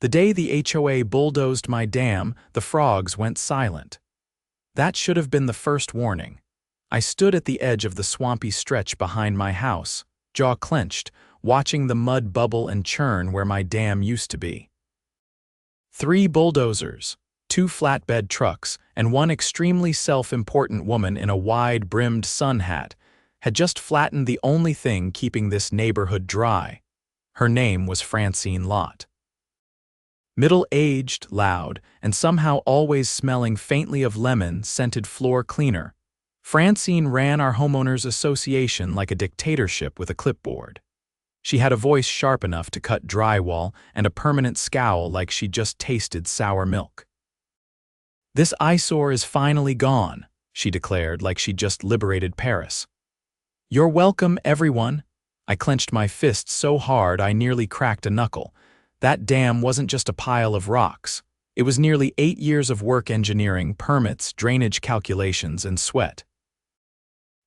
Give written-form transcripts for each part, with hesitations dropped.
The day the HOA bulldozed my dam, the frogs went silent. That should have been the first warning. I stood at the edge of the swampy stretch behind my house, jaw clenched, watching the mud bubble and churn where my dam used to be. 3 bulldozers, 2 flatbed trucks, and 1 extremely self-important woman in a wide-brimmed sun hat had just flattened the only thing keeping this neighborhood dry. Her name was Francine Lott. Middle-aged, loud, and somehow always smelling faintly of lemon-scented floor cleaner, Francine ran our homeowners association like a dictatorship with a clipboard. She had a voice sharp enough to cut drywall and a permanent scowl like she'd just tasted sour milk. "This eyesore is finally gone," she declared like she'd just liberated Paris. "You're welcome, everyone." I clenched my fist so hard I nearly cracked a knuckle. That dam wasn't just a pile of rocks. It was nearly 8 years of work engineering, permits, drainage calculations, and sweat.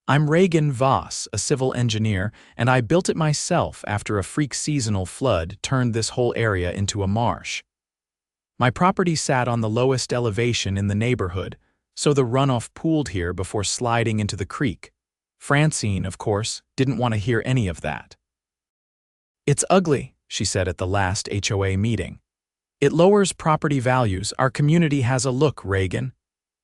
I'm Reagan Voss, a civil engineer, and I built it myself after a freak seasonal flood turned this whole area into a marsh. My property sat on the lowest elevation in the neighborhood, so the runoff pooled here before sliding into the creek. Francine, of course, didn't want to hear any of that. "It's ugly," she said at the last HOA meeting. "It lowers property values. Our community has a look, Reagan."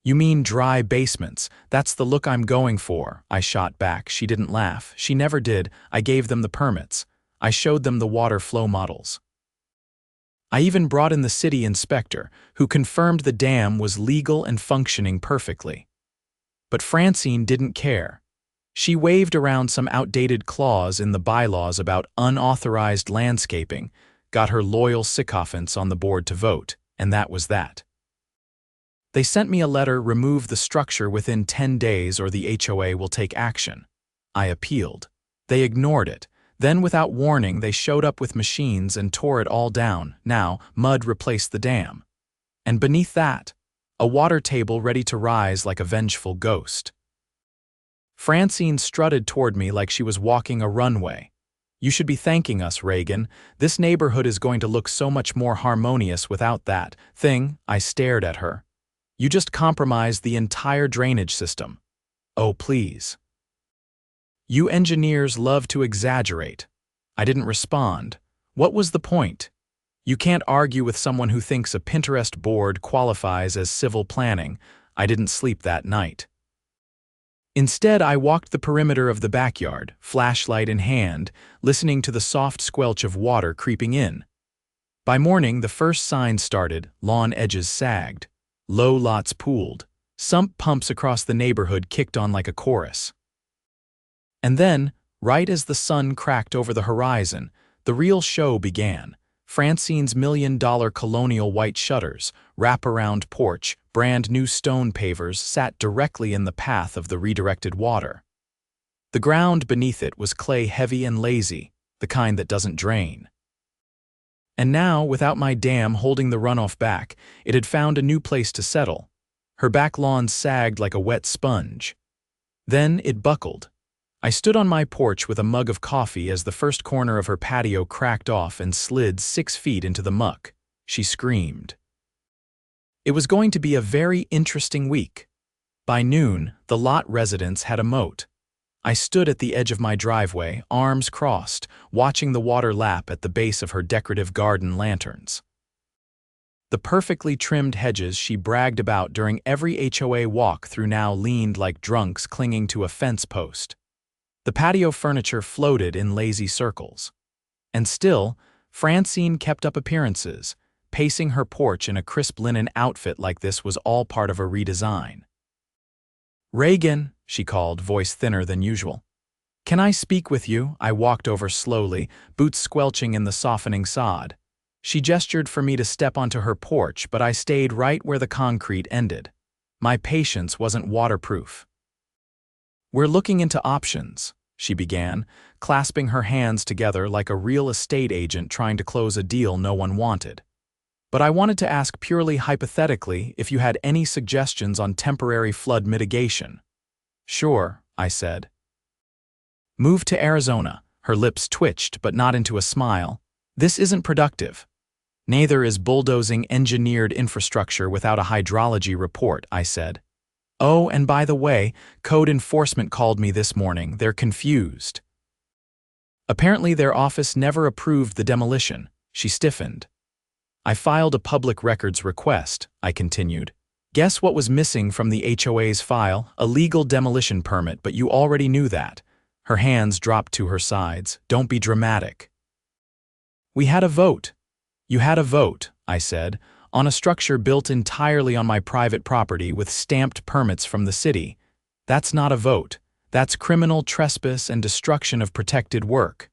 "You mean dry basements. That's the look I'm going for," I shot back. She didn't laugh. She never did. I gave them the permits. I showed them the water flow models. I even brought in the city inspector, who confirmed the dam was legal and functioning perfectly. But Francine didn't care. She waved around some outdated clause in the bylaws about unauthorized landscaping, got her loyal sycophants on the board to vote, and that was that. They sent me a letter, remove the structure within 10 days or the HOA will take action. I appealed. They ignored it. Then, without warning, they showed up with machines and tore it all down. Now, mud replaced the dam. And beneath that, a water table ready to rise like a vengeful ghost. Francine strutted toward me like she was walking a runway. "You should be thanking us, Reagan. This neighborhood is going to look so much more harmonious without that thing." I stared at her. "You just compromised the entire drainage system." "Oh, please." "You engineers love to exaggerate." I didn't respond. What was the point? You can't argue with someone who thinks a Pinterest board qualifies as civil planning. I didn't sleep that night. Instead, I walked the perimeter of the backyard, flashlight in hand, listening to the soft squelch of water creeping in. By morning, the first signs started, lawn edges sagged, low lots pooled, sump pumps across the neighborhood kicked on like a chorus. And then, right as the sun cracked over the horizon, the real show began. Francine's $1 million colonial white shutters, wraparound porch, brand new stone pavers sat directly in the path of the redirected water. The ground beneath it was clay heavy and lazy, the kind that doesn't drain. And now, without my dam holding the runoff back, it had found a new place to settle. Her back lawn sagged like a wet sponge. Then it buckled. I stood on my porch with a mug of coffee as the first corner of her patio cracked off and slid 6 feet into the muck. She screamed. It was going to be a very interesting week. By noon, the lot residents had a moat. I stood at the edge of my driveway, arms crossed, watching the water lap at the base of her decorative garden lanterns. The perfectly trimmed hedges she bragged about during every HOA walk through now leaned like drunks clinging to a fence post. The patio furniture floated in lazy circles. And still, Francine kept up appearances, pacing her porch in a crisp linen outfit like this was all part of a redesign. "Reagan," she called, voice thinner than usual. "Can I speak with you?" I walked over slowly, boots squelching in the softening sod. She gestured for me to step onto her porch, but I stayed right where the concrete ended. My patience wasn't waterproof. "We're looking into options," she began, clasping her hands together like a real estate agent trying to close a deal no one wanted. "But I wanted to ask purely hypothetically if you had any suggestions on temporary flood mitigation." "Sure," I said. "Move to Arizona." Her lips twitched, but not into a smile. "This isn't productive." Neither is bulldozing engineered infrastructure without a hydrology report, I said. Oh, and by the way, code enforcement called me this morning. They're confused. Apparently their office never approved the demolition. She stiffened. I filed a public records request, I continued. Guess what was missing from the HOA's file? A legal demolition permit, but you already knew that. Her hands dropped to her sides. Don't be dramatic. We had a vote. You had a vote, I said, on a structure built entirely on my private property with stamped permits from the city. That's not a vote. That's criminal trespass and destruction of protected work.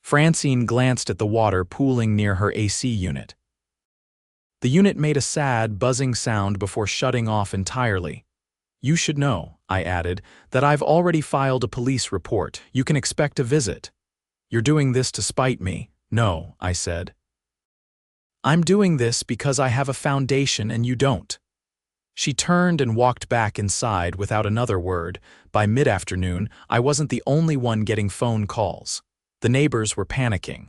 Francine glanced at the water pooling near her AC unit. The unit made a sad, buzzing sound before shutting off entirely. You should know, I added, that I've already filed a police report. You can expect a visit. You're doing this to spite me. No, I said. I'm doing this because I have a foundation and you don't. She turned and walked back inside without another word. By mid-afternoon, I wasn't the only one getting phone calls. The neighbors were panicking.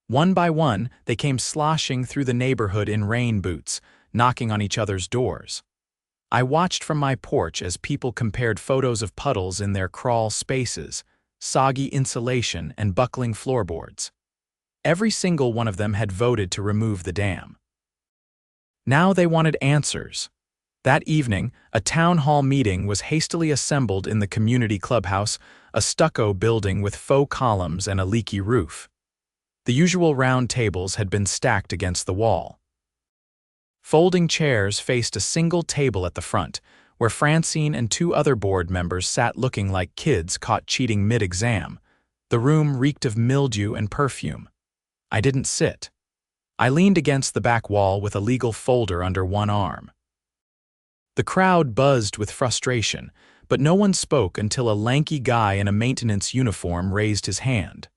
One by one, they came sloshing through the neighborhood in rain boots, knocking on each other's doors. I watched from my porch as people compared photos of puddles in their crawl spaces, soggy insulation, and buckling floorboards. Every single one of them had voted to remove the dam. Now they wanted answers. That evening, a town hall meeting was hastily assembled in the community clubhouse, a stucco building with faux columns and a leaky roof. The usual round tables had been stacked against the wall. Folding chairs faced a single table at the front, where Francine and two other board members sat looking like kids caught cheating mid-exam. The room reeked of mildew and perfume. I didn't sit. I leaned against the back wall with a legal folder under one arm. The crowd buzzed with frustration, but no one spoke until a lanky guy in a maintenance uniform raised his hand.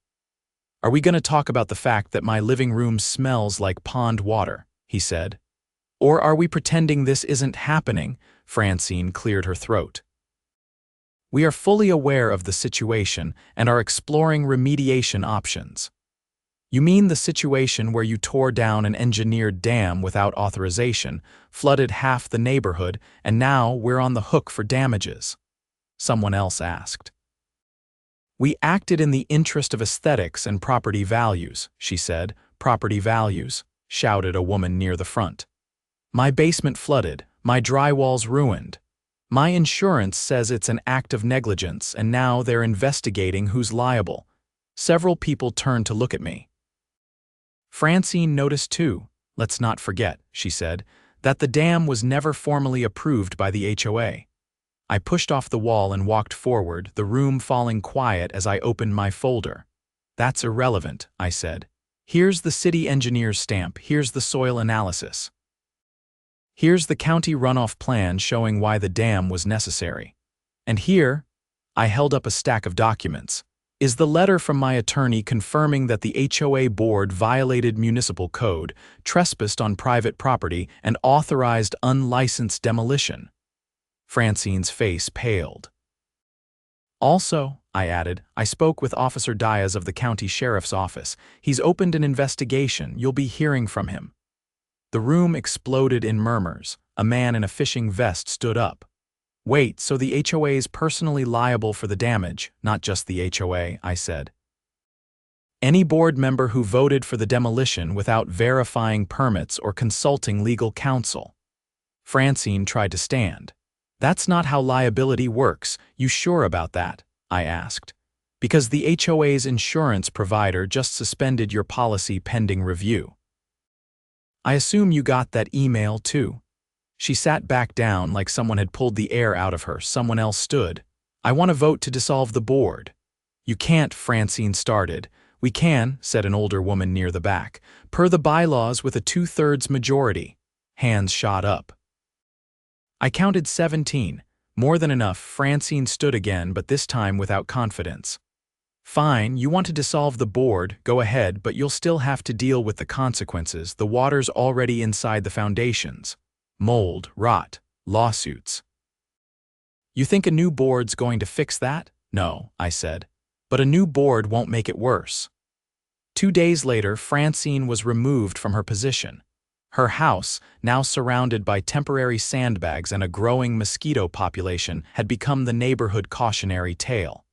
Are we going to talk about the fact that my living room smells like pond water? He said. Or are we pretending this isn't happening? Francine cleared her throat. We are fully aware of the situation and are exploring remediation options. You mean the situation where you tore down an engineered dam without authorization, flooded half the neighborhood, and now we're on the hook for damages? Someone else asked. We acted in the interest of aesthetics and property values, she said. Property values, shouted a woman near the front. My basement flooded, my drywall's ruined. My insurance says it's an act of negligence, and now they're investigating who's liable. Several people turned to look at me. Francine noticed too. Let's not forget, she said, that the dam was never formally approved by the HOA. I pushed off the wall and walked forward, the room falling quiet as I opened my folder. That's irrelevant, I said. Here's the city engineer's stamp, here's the soil analysis. Here's the county runoff plan showing why the dam was necessary. And here, I held up a stack of documents, is the letter from my attorney confirming that the HOA board violated municipal code, trespassed on private property, and authorized unlicensed demolition. Francine's face paled. Also, I added, I spoke with Officer Diaz of the county sheriff's office. He's opened an investigation. You'll be hearing from him. The room exploded in murmurs. A man in a fishing vest stood up. Wait, so the HOA is personally liable for the damage, not just the HOA, I said. Any board member who voted for the demolition without verifying permits or consulting legal counsel. Francine tried to stand. That's not how liability works. You sure about that? I asked. Because the HOA's insurance provider just suspended your policy pending review. I assume you got that email too. She sat back down like someone had pulled the air out of her. Someone else stood. I want to vote to dissolve the board. You can't, Francine started. We can, said an older woman near the back, per the bylaws with a 2/3 majority. Hands shot up. I counted 17. More than enough. Francine stood again, but this time without confidence. Fine, you want to dissolve the board, go ahead, but you'll still have to deal with the consequences. The water's already inside the foundations. Mold, rot, lawsuits. You think a new board's going to fix that? No, I said. But a new board won't make it worse. 2 days later, Francine was removed from her position. Her house, now surrounded by temporary sandbags and a growing mosquito population, had become the neighborhood cautionary tale.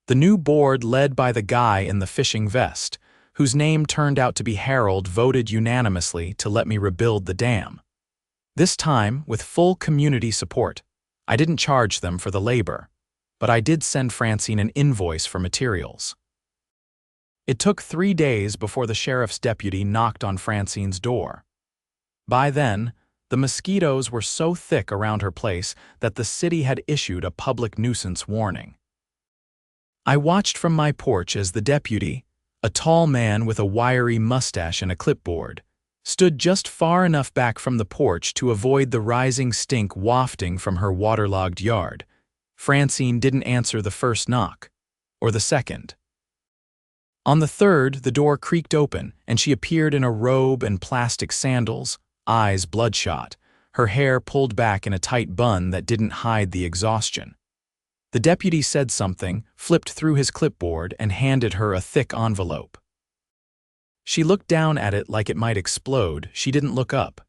The new board, led by the guy in the fishing vest, whose name turned out to be Harold, voted unanimously to let me rebuild the dam. This time, with full community support. I didn't charge them for the labor, but I did send Francine an invoice for materials. It took 3 days before the sheriff's deputy knocked on Francine's door. By then, the mosquitoes were so thick around her place that the city had issued a public nuisance warning. I watched from my porch as the deputy, a tall man with a wiry mustache and a clipboard, stood just far enough back from the porch to avoid the rising stink wafting from her waterlogged yard. Francine didn't answer the first knock, or the second. On the third, the door creaked open, and she appeared in a robe and plastic sandals, eyes bloodshot, her hair pulled back in a tight bun that didn't hide the exhaustion. The deputy said something, flipped through his clipboard, and handed her a thick envelope. She looked down at it like it might explode. She didn't look up,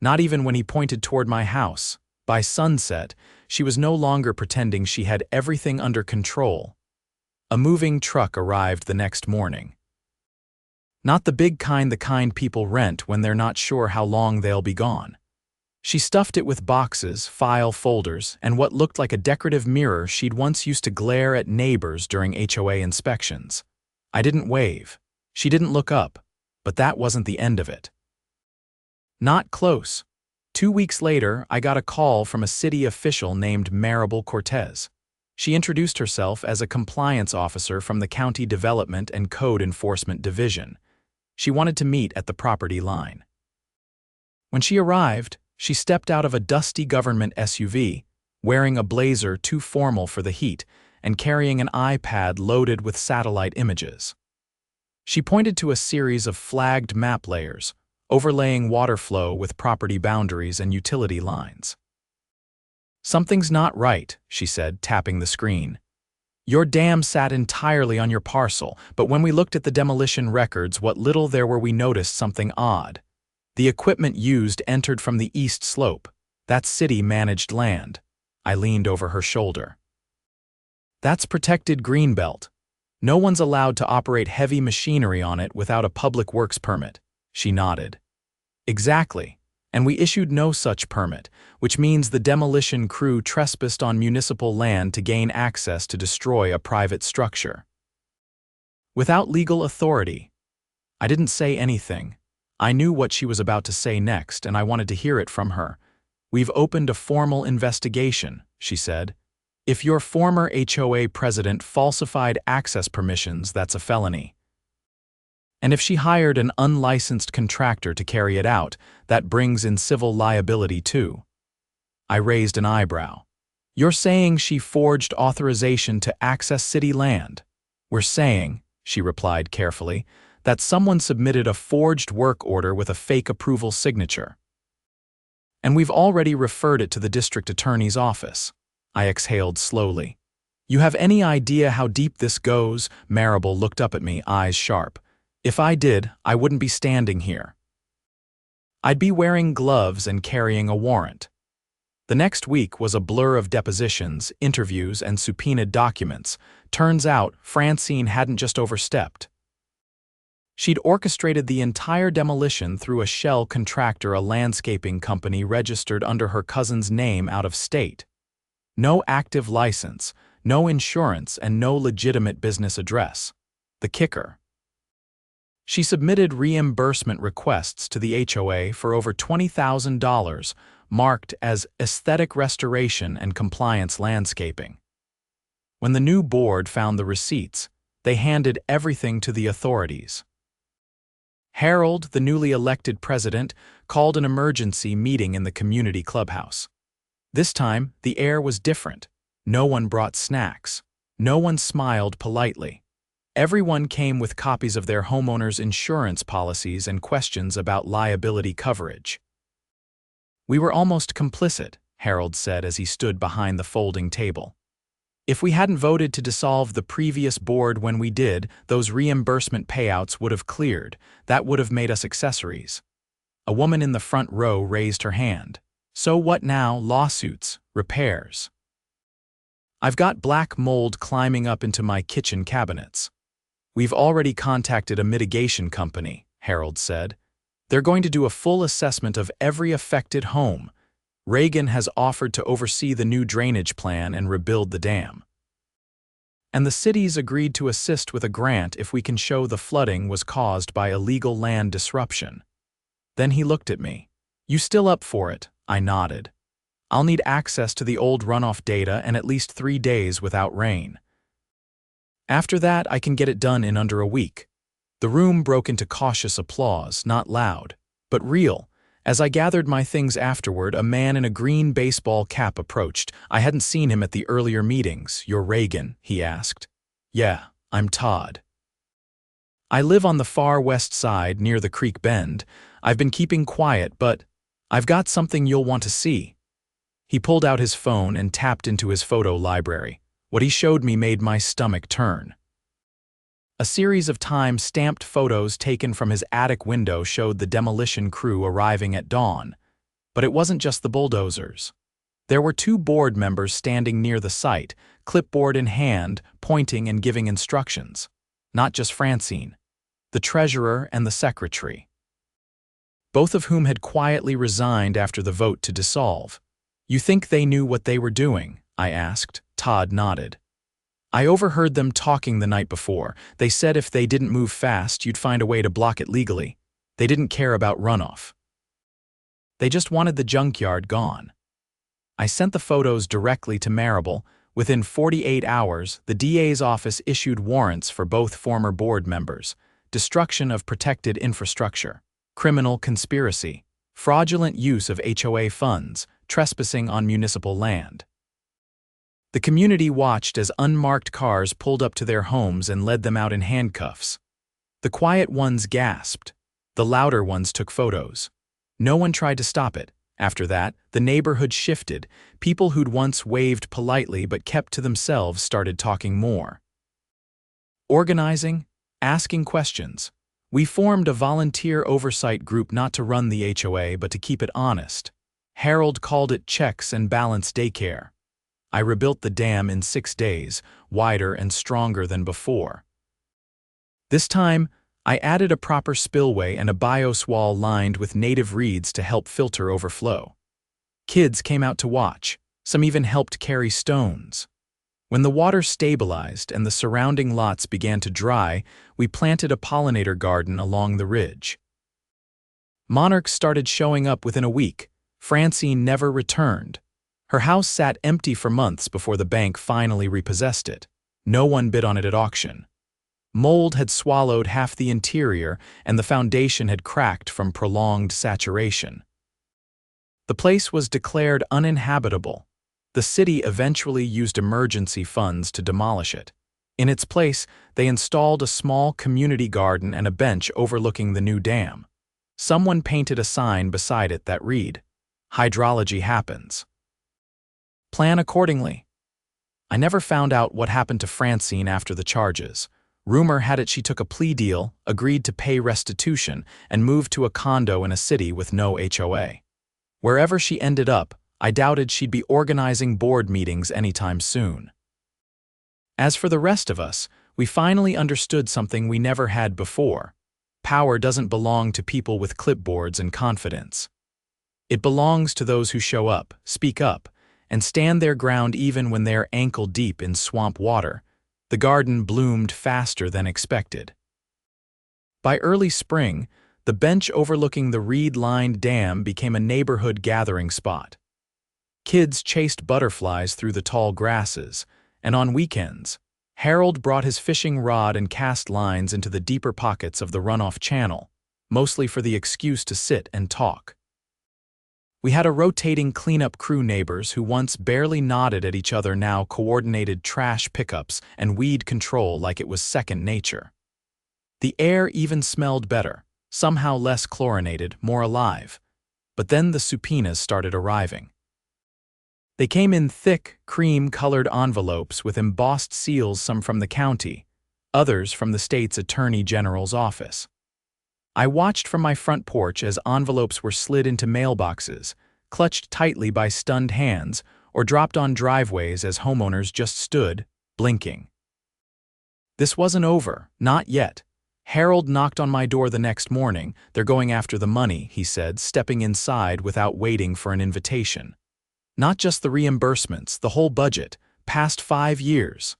not even when he pointed toward my house. By sunset, she was no longer pretending she had everything under control. A moving truck arrived the next morning. Not the big kind, the kind people rent when they're not sure how long they'll be gone. She stuffed it with boxes, file folders, and what looked like a decorative mirror she'd once used to glare at neighbors during HOA inspections. I didn't wave. She didn't look up, but that wasn't the end of it. Not close. 2 weeks later, I got a call from a city official named Maribel Cortez. She introduced herself as a compliance officer from the County Development and Code Enforcement Division. She wanted to meet at the property line. When she arrived, she stepped out of a dusty government SUV, wearing a blazer too formal for the heat and carrying an iPad loaded with satellite images. She pointed to a series of flagged map layers, overlaying water flow with property boundaries and utility lines. "Something's not right," she said, tapping the screen. "Your dam sat entirely on your parcel, but when we looked at the demolition records, what little there were, we noticed something odd. The equipment used entered from the east slope. That's city-managed land." I leaned over her shoulder. "That's protected greenbelt. No one's allowed to operate heavy machinery on it without a public works permit." She nodded. "Exactly. And we issued no such permit, which means the demolition crew trespassed on municipal land to gain access to destroy a private structure. Without legal authority." I didn't say anything. I knew what she was about to say next, and I wanted to hear it from her. "We've opened a formal investigation," she said. "If your former HOA president falsified access permissions, that's a felony. And if she hired an unlicensed contractor to carry it out, that brings in civil liability too." I raised an eyebrow. "You're saying she forged authorization to access city land?" "We're saying," she replied carefully, "that someone submitted a forged work order with a fake approval signature. And we've already referred it to the district attorney's office." I exhaled slowly. "You have any idea how deep this goes?" Maribel looked up at me, eyes sharp. "If I did, I wouldn't be standing here. I'd be wearing gloves and carrying a warrant." The next week was a blur of depositions, interviews, and subpoenaed documents. Turns out, Francine hadn't just overstepped. She'd orchestrated the entire demolition through a shell contractor, a landscaping company registered under her cousin's name out of state. No active license, no insurance, and no legitimate business address. The kicker: she submitted reimbursement requests to the HOA for over $20,000, marked as aesthetic restoration and compliance landscaping. When the new board found the receipts, they handed everything to the authorities. Harold, the newly elected president, called an emergency meeting in the community clubhouse. This time, the air was different. No one brought snacks. No one smiled politely. Everyone came with copies of their homeowners' insurance policies and questions about liability coverage. "We were almost complicit," Harold said as he stood behind the folding table. If we hadn't voted to dissolve the previous board when we did, those reimbursement payouts would have cleared. That would have made us accessories. A woman in the front row raised her hand. So what now? Lawsuits, repairs. I've got black mold climbing up into my kitchen cabinets. We've already contacted a mitigation company, Harold said. They're going to do a full assessment of every affected home. Reagan has offered to oversee the new drainage plan and rebuild the dam. And the city's agreed to assist with a grant if we can show the flooding was caused by illegal land disruption. Then he looked at me. You still up for it? I nodded. I'll need access to the old runoff data and at least 3 days without rain. After that, I can get it done in under a week. The room broke into cautious applause, not loud, but real. As I gathered my things afterward, a man in a green baseball cap approached. I hadn't seen him at the earlier meetings. You're Reagan, he asked. Yeah, I'm Todd. I live on the far west side near the creek bend. I've been keeping quiet, but I've got something you'll want to see. He pulled out his phone and tapped into his photo library. What he showed me made my stomach turn. A series of time-stamped photos taken from his attic window showed the demolition crew arriving at dawn. But it wasn't just the bulldozers. There were 2 board members standing near the site, clipboard in hand, pointing and giving instructions. Not just Francine, the treasurer and the secretary. Both of whom had quietly resigned after the vote to dissolve. You think they knew what they were doing? I asked. Todd nodded. I overheard them talking the night before. They said if they didn't move fast, you'd find a way to block it legally. They didn't care about runoff. They just wanted the junkyard gone. I sent the photos directly to Marable. Within 48 hours, the DA's office issued warrants for both former board members. Destruction of protected infrastructure, criminal conspiracy, fraudulent use of HOA funds, trespassing on municipal land. The community watched as unmarked cars pulled up to their homes and led them out in handcuffs. The quiet ones gasped. The louder ones took photos. No one tried to stop it. After that, the neighborhood shifted. People who'd once waved politely but kept to themselves started talking more. Organizing, asking questions. We formed a volunteer oversight group not to run the HOA but to keep it honest. Harold called it checks and balance daycare. I rebuilt the dam in 6 days, wider and stronger than before. This time, I added a proper spillway and a bioswale lined with native reeds to help filter overflow. Kids came out to watch. Some even helped carry stones. When the water stabilized and the surrounding lots began to dry, we planted a pollinator garden along the ridge. Monarchs started showing up within a week. Francine never returned. Her house sat empty for months before the bank finally repossessed it. No one bid on it at auction. Mold had swallowed half the interior, and the foundation had cracked from prolonged saturation. The place was declared uninhabitable. The city eventually used emergency funds to demolish it. In its place, they installed a small community garden and a bench overlooking the new dam. Someone painted a sign beside it that read, "Hydrology happens. Plan accordingly." I never found out what happened to Francine after the charges. Rumor had it she took a plea deal, agreed to pay restitution, and moved to a condo in a city with no HOA. Wherever she ended up, I doubted she'd be organizing board meetings anytime soon. As for the rest of us, we finally understood something we never had before. Power doesn't belong to people with clipboards and confidence. It belongs to those who show up, speak up, and stand their ground even when they're ankle-deep in swamp water. The garden bloomed faster than expected. By early spring, the bench overlooking the reed-lined dam became a neighborhood gathering spot. Kids chased butterflies through the tall grasses, and on weekends, Harold brought his fishing rod and cast lines into the deeper pockets of the runoff channel, mostly for the excuse to sit and talk. We had a rotating cleanup crew. Neighbors who once barely nodded at each other now coordinated trash pickups and weed control like it was second nature. The air even smelled better, somehow less chlorinated, more alive. But then the subpoenas started arriving. They came in thick, cream-colored envelopes with embossed seals, some from the county, others from the state's Attorney General's office. I watched from my front porch as envelopes were slid into mailboxes, clutched tightly by stunned hands, or dropped on driveways as homeowners just stood, blinking. This wasn't over, not yet. Harold knocked on my door the next morning. "They're going after the money," he said, stepping inside without waiting for an invitation. "Not just the reimbursements, the whole budget, past 5 years."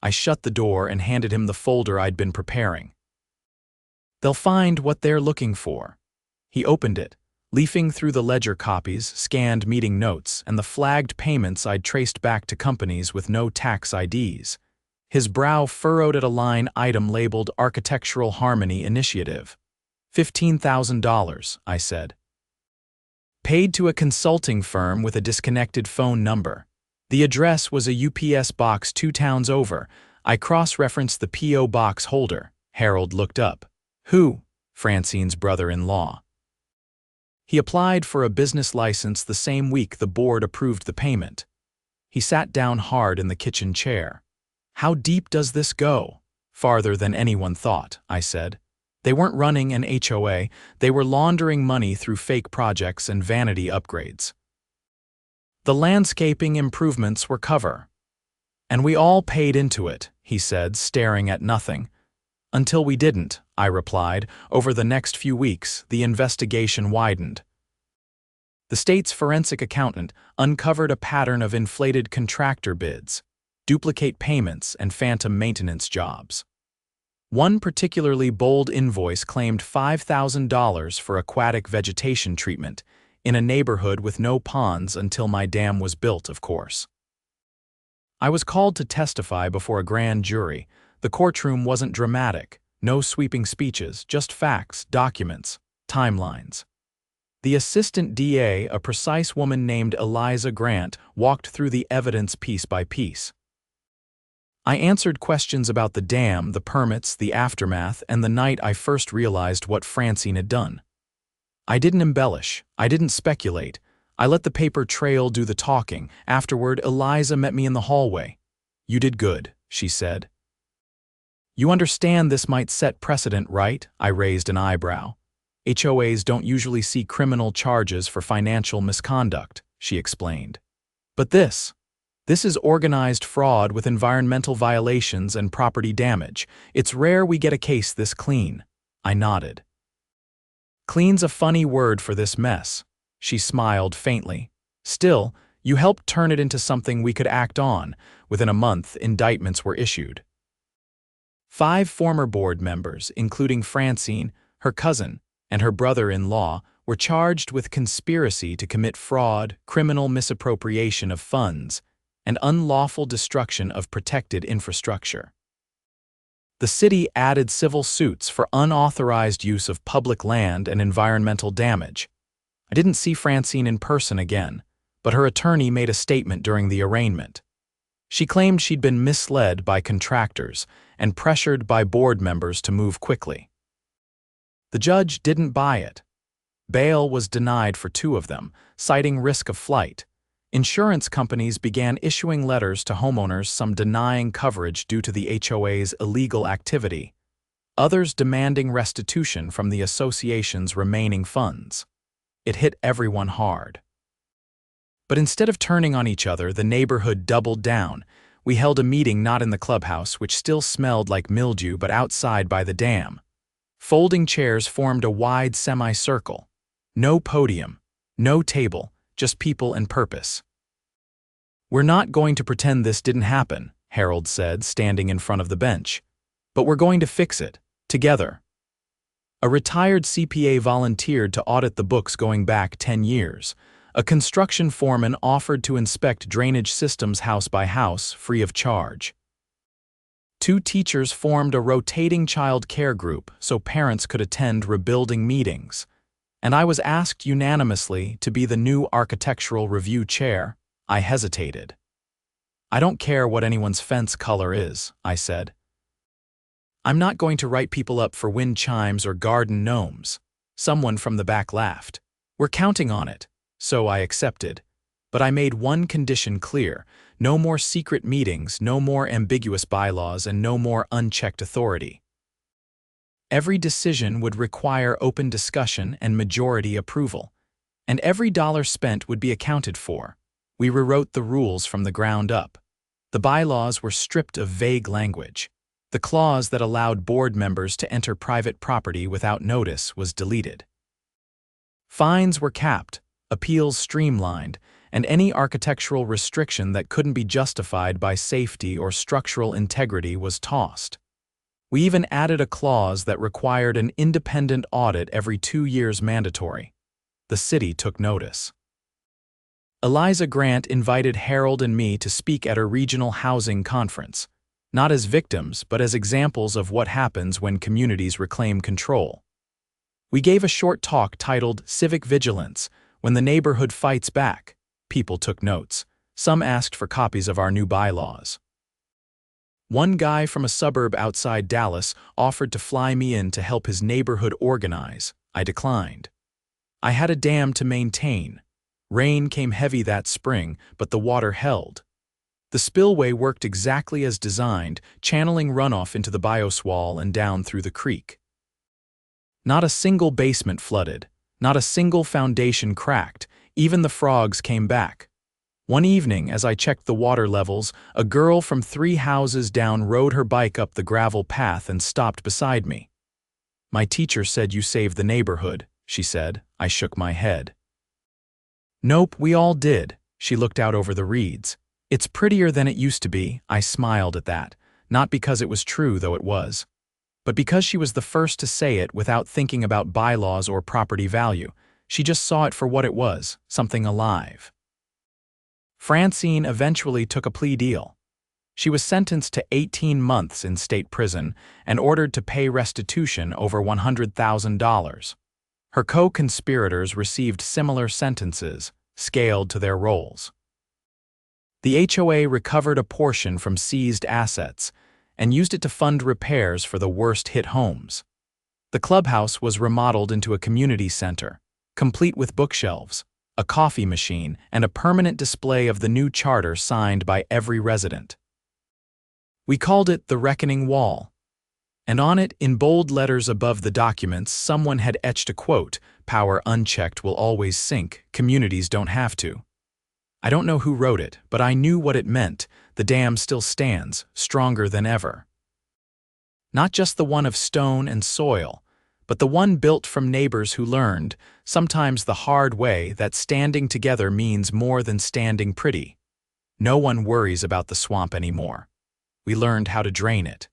I shut the door and handed him the folder I'd been preparing. "They'll find what they're looking for." He opened it, leafing through the ledger copies, scanned meeting notes, and the flagged payments I'd traced back to companies with no tax IDs. His brow furrowed at a line item labeled Architectural Harmony Initiative. $15,000, I said. Paid to a consulting firm with a disconnected phone number. The address was a UPS box 2 towns over. I cross-referenced the P.O. box holder. Harold looked up. "Who?" "Francine's brother-in-law." He applied for a business license the same week the board approved the payment. He sat down hard in the kitchen chair. "How deep does this go?" "Farther than anyone thought," I said. "They weren't running an HOA, they were laundering money through fake projects and vanity upgrades. The landscaping improvements were cover. And we all paid into it," he said, staring at nothing. "Until we didn't," I replied. Over the next few weeks, the investigation widened. The state's forensic accountant uncovered a pattern of inflated contractor bids, duplicate payments, and phantom maintenance jobs. One particularly bold invoice claimed $5,000 for aquatic vegetation treatment in a neighborhood with no ponds until my dam was built, of course. I was called to testify before a grand jury. The courtroom wasn't dramatic, no sweeping speeches, just facts, documents, timelines. The assistant DA, a precise woman named Eliza Grant, walked through the evidence piece by piece. I answered questions about the dam, the permits, the aftermath, and the night I first realized what Francine had done. I didn't embellish, I didn't speculate. I let the paper trail do the talking. Afterward, Eliza met me in the hallway. "You did good," she said. "You understand this might set precedent, right?" I raised an eyebrow. "HOAs don't usually see criminal charges for financial misconduct," she explained. "But this is organized fraud with environmental violations and property damage. It's rare we get a case this clean." I nodded. "Clean's a funny word for this mess." She smiled faintly. "Still, you helped turn it into something we could act on." Within a month, indictments were issued. 5 former board members, including Francine, her cousin, and her brother-in-law, were charged with conspiracy to commit fraud, criminal misappropriation of funds, and unlawful destruction of protected infrastructure. The city added civil suits for unauthorized use of public land and environmental damage. I didn't see Francine in person again, but her attorney made a statement during the arraignment. She claimed she'd been misled by contractors and pressured by board members to move quickly. The judge didn't buy it. Bail was denied for 2 of them, citing risk of flight. Insurance companies began issuing letters to homeowners, some denying coverage due to the HOA's illegal activity, others demanding restitution from the association's remaining funds. It hit everyone hard. But instead of turning on each other, the neighborhood doubled down. We held a meeting not in the clubhouse, which still smelled like mildew, but outside by the dam. Folding chairs formed a wide semicircle. No podium, no table, just people and purpose. "We're not going to pretend this didn't happen," Harold said, standing in front of the bench. "But we're going to fix it, together." A retired CPA volunteered to audit the books going back 10 years. A construction foreman offered to inspect drainage systems house by house, free of charge. 2 teachers formed a rotating child care group so parents could attend rebuilding meetings. And I was asked unanimously to be the new architectural review chair. I hesitated. "I don't care what anyone's fence color is," I said. "I'm not going to write people up for wind chimes or garden gnomes." Someone from the back laughed. "We're counting on it." So I accepted. But I made one condition clear: no more secret meetings, no more ambiguous bylaws, and no more unchecked authority. Every decision would require open discussion and majority approval, and every dollar spent would be accounted for. We rewrote the rules from the ground up. The bylaws were stripped of vague language. The clause that allowed board members to enter private property without notice was deleted. Fines were capped, appeals streamlined, and any architectural restriction that couldn't be justified by safety or structural integrity was tossed. We even added a clause that required an independent audit every 2 years mandatory. The city took notice. Eliza Grant invited Harold and me to speak at a regional housing conference, not as victims but as examples of what happens when communities reclaim control. We gave a short talk titled "Civic Vigilance: When the Neighborhood Fights Back." People took notes. Some asked for copies of our new bylaws. One guy from a suburb outside Dallas offered to fly me in to help his neighborhood organize. I declined. I had a dam to maintain. Rain came heavy that spring, but the water held. The spillway worked exactly as designed, channeling runoff into the bioswale and down through the creek. Not a single basement flooded, not a single foundation cracked, even the frogs came back. One evening, as I checked the water levels, a girl from 3 houses down rode her bike up the gravel path and stopped beside me. "My teacher said you saved the neighborhood," she said. I shook my head. "Nope, we all did." She looked out over the reeds. "It's prettier than it used to be." I smiled at that, not because it was true, though it was, but because she was the first to say it without thinking about bylaws or property value. She just saw it for what it was, something alive. Francine eventually took a plea deal. She was sentenced to 18 months in state prison and ordered to pay restitution over $100,000. Her co-conspirators received similar sentences, scaled to their roles. The HOA recovered a portion from seized assets and used it to fund repairs for the worst-hit homes. The clubhouse was remodeled into a community center, complete with bookshelves, a coffee machine, and a permanent display of the new charter signed by every resident. We called it the Reckoning Wall, and on it, in bold letters above the documents, someone had etched a quote: "Power unchecked will always sink, communities don't have to." I don't know who wrote it, but I knew what it meant. The dam still stands, stronger than ever. Not just the one of stone and soil, but the one built from neighbors who learned, sometimes the hard way, that standing together means more than standing pretty. No one worries about the swamp anymore. We learned how to drain it.